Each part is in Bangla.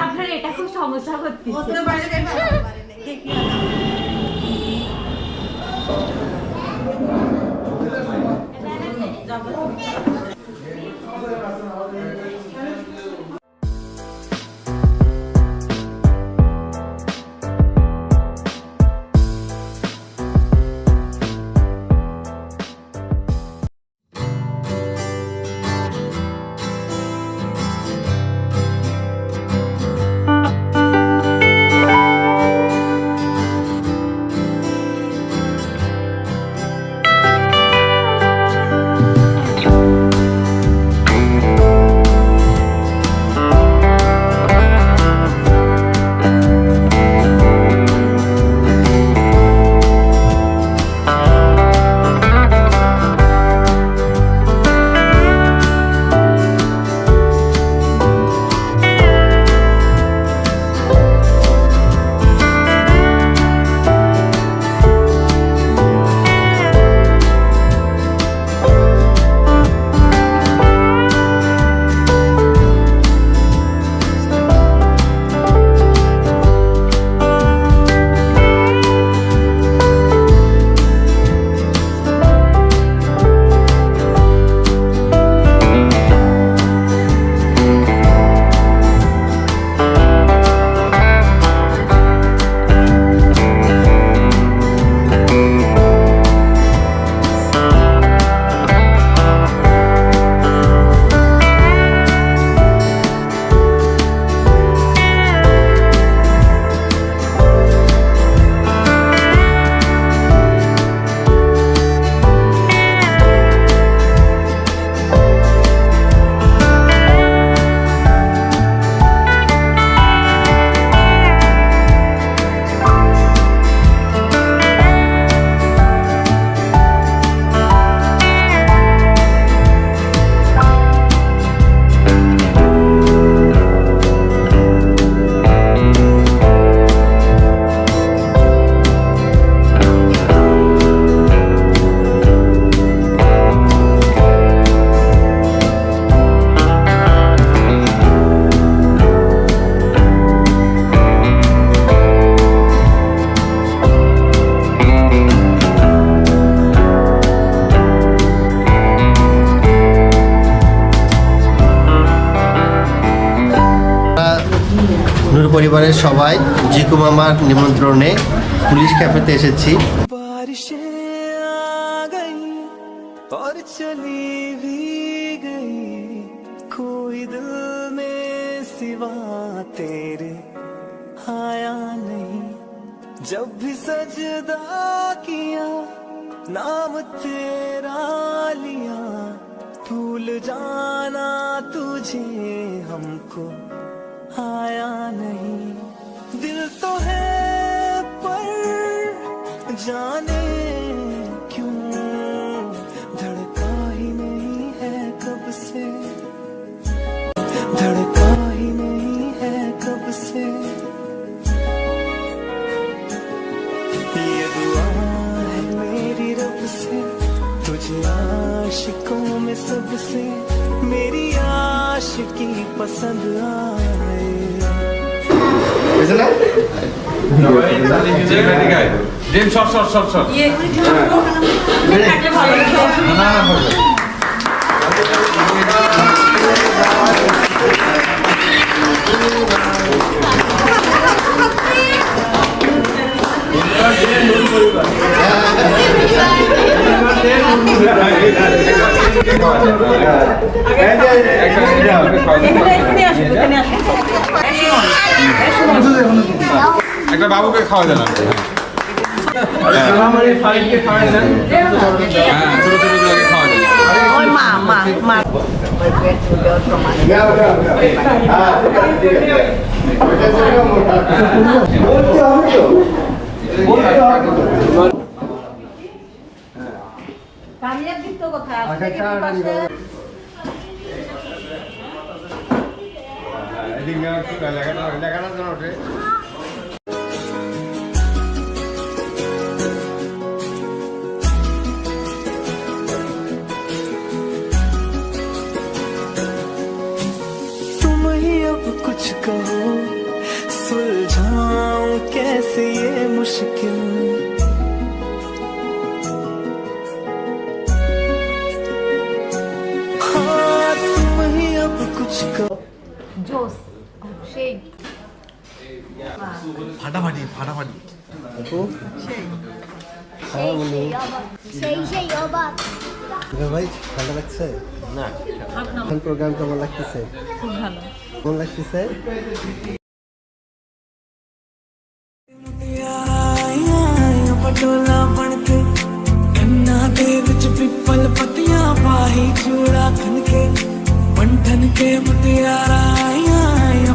আপনার এটা খুব সমস্যা করতেছে। নূর পরিবারের সবাই জিকু মামার নিমন্ত্রণে পুলিশ ক্যাফেতে এসেছি। और चली भी गई कोई दिल में सिवा तेरे आया नहीं जब भी सजदा किया नाम तेरा लिया भूल जाना तुझे हमको आया नहीं दिल तो है पर जाने क्यों धड़का ही नहीं है कब से धड़का ही नहीं है कब से ये दुआ है मेरी रब से तुझे आशिकों में सबसे मेरी आशिकी पसंद आए Jim, short. একটা বাবুকে খাওয়া দেন ছোট ছোট খাওয়া দেন कुछ कहो, सुलझाऊं कैसे ये मुश्किल। हाँ तुम ही अब कुछ कहो। জোস সেই ফাটাফাটি ফাটাফাটি আপু সেই হ্যাঁ বলুন সেই অবাক ভাই ভালো লাগছে না এখন প্রোগ্রাম কেমন লাগতেছে? খুব ভালো। কেমন লাগতেছে? पटोला बनके गन्ना दे विच पिपल पत्तियां पाही चूड़ा खनके पंठन के मुटियारा आया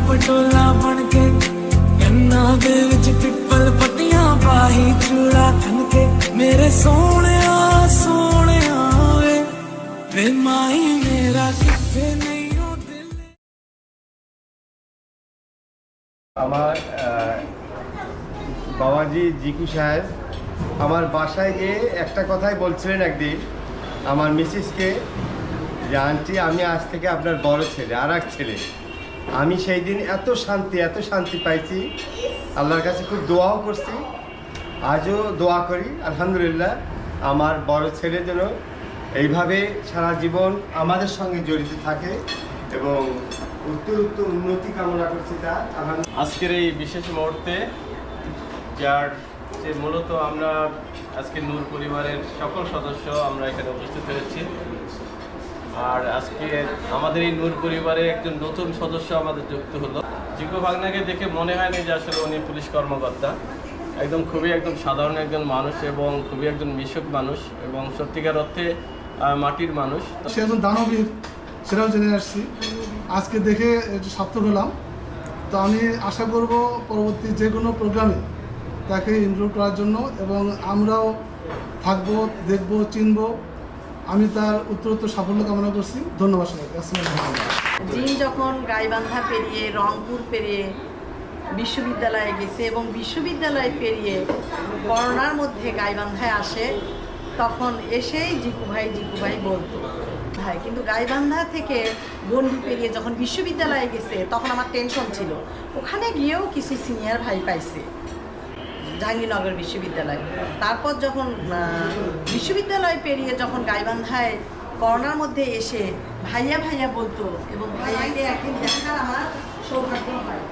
पटोला बनके गन्ना दे विच पिपल पत्तियां पाही चूड़ा खनके मेरे सोने वे माई मेरा किथे नहीं हो दिल। আমার বাবাজি জিকু সাহেব আমার বাসায় গিয়ে একটা কথাই বলছিলেন একদিন আমার মিসেসকে যে আন্টি আমি আজ থেকে আপনার বড় ছেলে আর এক ছেলে। আমি সেই দিন এত শান্তি পাইছি, আল্লাহর কাছে খুব দোয়াও করছি, আজও দোয়া করি আলহামদুলিল্লাহ আমার বড় ছেলে যেন এইভাবে সারা জীবন আমাদের সঙ্গে জড়িত থাকে এবং উত্তর উন্নতি কামনা করছি তার। আজকের এই বিশেষ মুহূর্তে যার যে মূলত আমরা আজকে নূর পরিবারের সকল সদস্য আমরা এখানে উপস্থিত হয়েছি। আর আজকে আমাদের এই নূর পরিবারে একজন নতুন সদস্য আমাদের যুক্ত হলো। জিকু ভাগনাকে দেখে মনে হয়নি যে আসলে উনি পুলিশ কর্মকর্তা, খুবই সাধারণ একজন মানুষ এবং খুবই একজন মিশুক মানুষ এবং সত্যিকার অর্থে মাটির মানুষ। সে একজন দানবীর, সেটাও জেনে আসছি। আজকে দেখে একটু সার্থক হলাম। তো আমি আশা করব পরবর্তী যে কোনো প্রোগ্রামে তাকে ইনক্লুড করার জন্য এবং আমরাও থাকবো, দেখবো, চিনবো। আমি তার উত্তরোত্তর সাফল্য কামনা করছি। ধন্যবাদ সবাইকে। আসসালামু আলাইকুম। জিন যখন গাইবান্ধা পেরিয়ে রংপুর পেরিয়ে বিশ্ববিদ্যালয়ে গেছে এবং বিশ্ববিদ্যালয় পেরিয়ে করোনার মধ্যে গাইবান্ধায় আসে, তখন এসেই জিকু ভাই বলতো ভাই। কিন্তু গাইবান্ধা থেকে গন্ডি পেরিয়ে যখন বিশ্ববিদ্যালয়ে গেছে তখন আমার টেনশন ছিল। ওখানে গিয়েও কিছু সিনিয়র ভাই পাইছে জাহাঙ্গীরনগর বিশ্ববিদ্যালয়। তারপর যখন বিশ্ববিদ্যালয় পেরিয়ে যখন গাইবান্ধায় করোনার মধ্যে এসে ভাইয়া বলতো এবং ভাইয়াকে একদিন দেখার আমার সৌভাগ্য হয়।